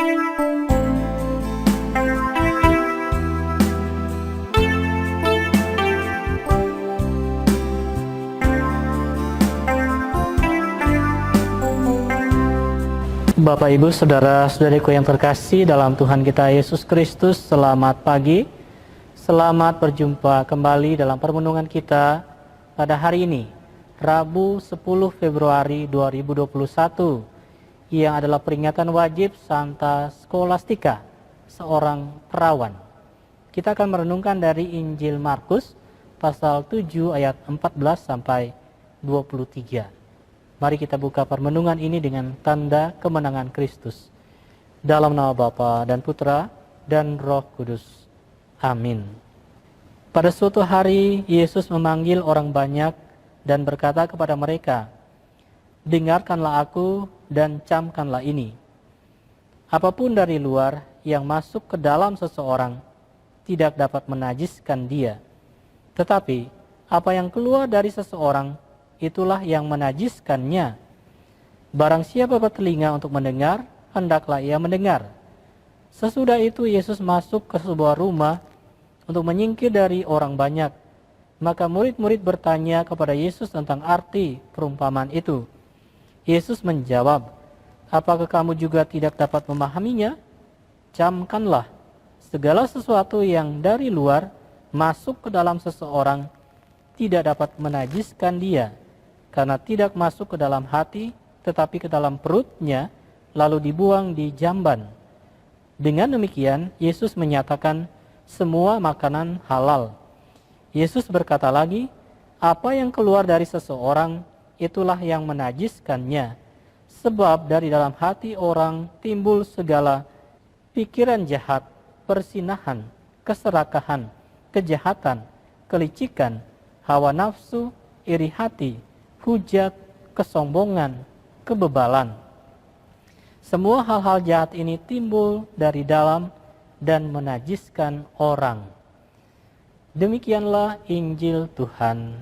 Bapak, Ibu, Saudara-saudariku yang terkasih dalam Tuhan kita Yesus Kristus, selamat pagi. Selamat berjumpa kembali dalam permenungan kita pada hari ini, Rabu 10 Februari 2021, yang adalah peringatan wajib Santa Scholastica, seorang perawan. Kita akan merenungkan dari Injil Markus, pasal 7 ayat 14 sampai 23. Mari kita buka permenungan ini dengan tanda kemenangan Kristus. Dalam nama Bapa dan Putra dan Roh Kudus. Amin. Pada suatu hari, Yesus memanggil orang banyak dan berkata kepada mereka, "Dengarkanlah aku dan camkanlah ini. Apapun dari luar yang masuk ke dalam seseorang tidak dapat menajiskan dia. Tetapi apa yang keluar dari seseorang, itulah yang menajiskannya. Barang siapa bertelinga untuk mendengar, hendaklah ia mendengar." Sesudah itu Yesus masuk ke sebuah rumah untuk menyingkir dari orang banyak. Maka murid-murid bertanya kepada Yesus tentang arti perumpamaan itu. Yesus menjawab, "Apakah kamu juga tidak dapat memahaminya? Camkanlah, segala sesuatu yang dari luar masuk ke dalam seseorang tidak dapat menajiskan dia, karena tidak masuk ke dalam hati, tetapi ke dalam perutnya, lalu dibuang di jamban." Dengan demikian, Yesus menyatakan semua makanan halal. Yesus berkata lagi, "Apa yang keluar dari seseorang, itulah yang menajiskannya. Sebab dari dalam hati orang timbul segala pikiran jahat, persinahan, keserakahan, kejahatan, kelicikan, hawa nafsu, iri hati, hujat, kesombongan, kebebalan. Semua hal-hal jahat ini timbul dari dalam dan menajiskan orang." Demikianlah Injil Tuhan.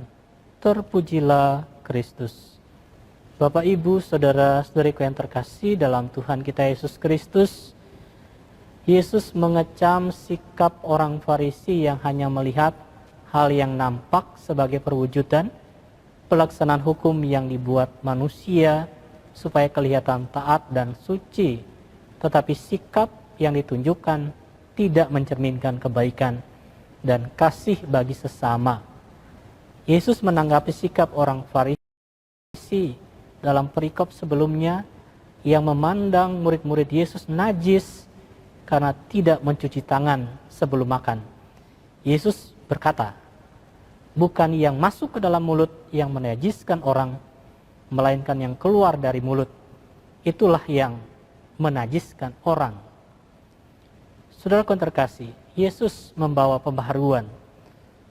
Terpujilah Kristus. Bapak, Ibu, Saudara-saudariku yang terkasih dalam Tuhan kita Yesus Kristus, Yesus mengecam sikap orang Farisi yang hanya melihat hal yang nampak sebagai perwujudan, pelaksanaan hukum yang dibuat manusia supaya kelihatan taat dan suci, tetapi sikap yang ditunjukkan tidak mencerminkan kebaikan dan kasih bagi sesama. Yesus menanggapi sikap orang Farisi dalam perikop sebelumnya yang memandang murid-murid Yesus najis karena tidak mencuci tangan sebelum makan. Yesus berkata, "Bukan yang masuk ke dalam mulut yang menajiskan orang, melainkan yang keluar dari mulut. Itulah yang menajiskan orang." Saudaraku yang terkasih, Yesus membawa pembaharuan,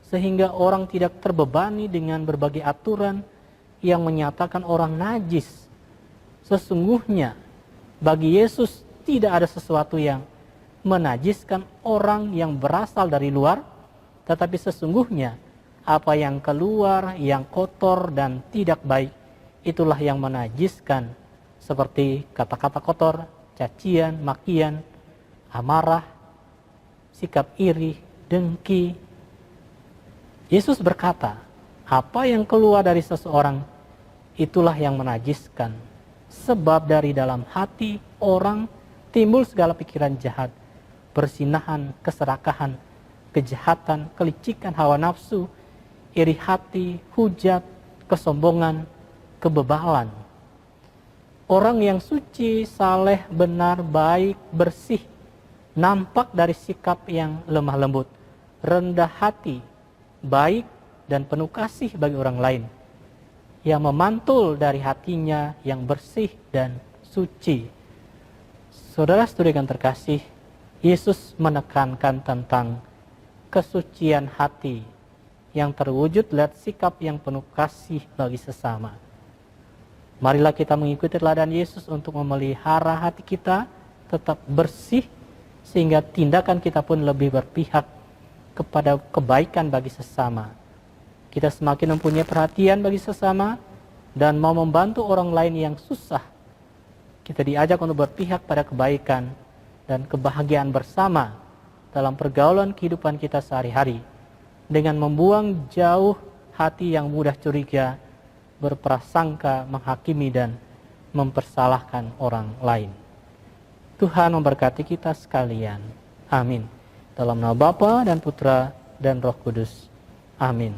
sehingga orang tidak terbebani dengan berbagai aturan yang menyatakan orang najis. Sesungguhnya, bagi Yesus tidak ada sesuatu yang menajiskan orang yang berasal dari luar, tetapi sesungguhnya apa yang keluar, yang kotor dan tidak baik, itulah yang menajiskan, seperti kata-kata kotor, cacian, makian, amarah, sikap iri, dengki. Yesus berkata, apa yang keluar dari seseorang, itulah yang menajiskan. Sebab dari dalam hati orang timbul segala pikiran jahat, persinahan, keserakahan, kejahatan, kelicikan, hawa nafsu, iri hati, hujat, kesombongan, kebebalan. Orang yang suci, saleh, benar, baik, bersih, nampak dari sikap yang lemah lembut, rendah hati, baik, dan penuh kasih bagi orang lain, yang memantul dari hatinya yang bersih dan suci. Saudara-saudari yang terkasih, Yesus menekankan tentang kesucian hati yang terwujud lewat sikap yang penuh kasih bagi sesama. Marilah kita mengikuti teladan Yesus untuk memelihara hati kita tetap bersih, sehingga tindakan kita pun lebih berpihak kepada kebaikan bagi sesama. Kita semakin mempunyai perhatian bagi sesama dan mau membantu orang lain yang susah. Kita diajak untuk berpihak pada kebaikan dan kebahagiaan bersama dalam pergaulan kehidupan kita sehari-hari, dengan membuang jauh hati yang mudah curiga, berprasangka, menghakimi, dan mempersalahkan orang lain. Tuhan memberkati kita sekalian. Amin. Dalam nama Bapa dan Putra dan Roh Kudus. Amin.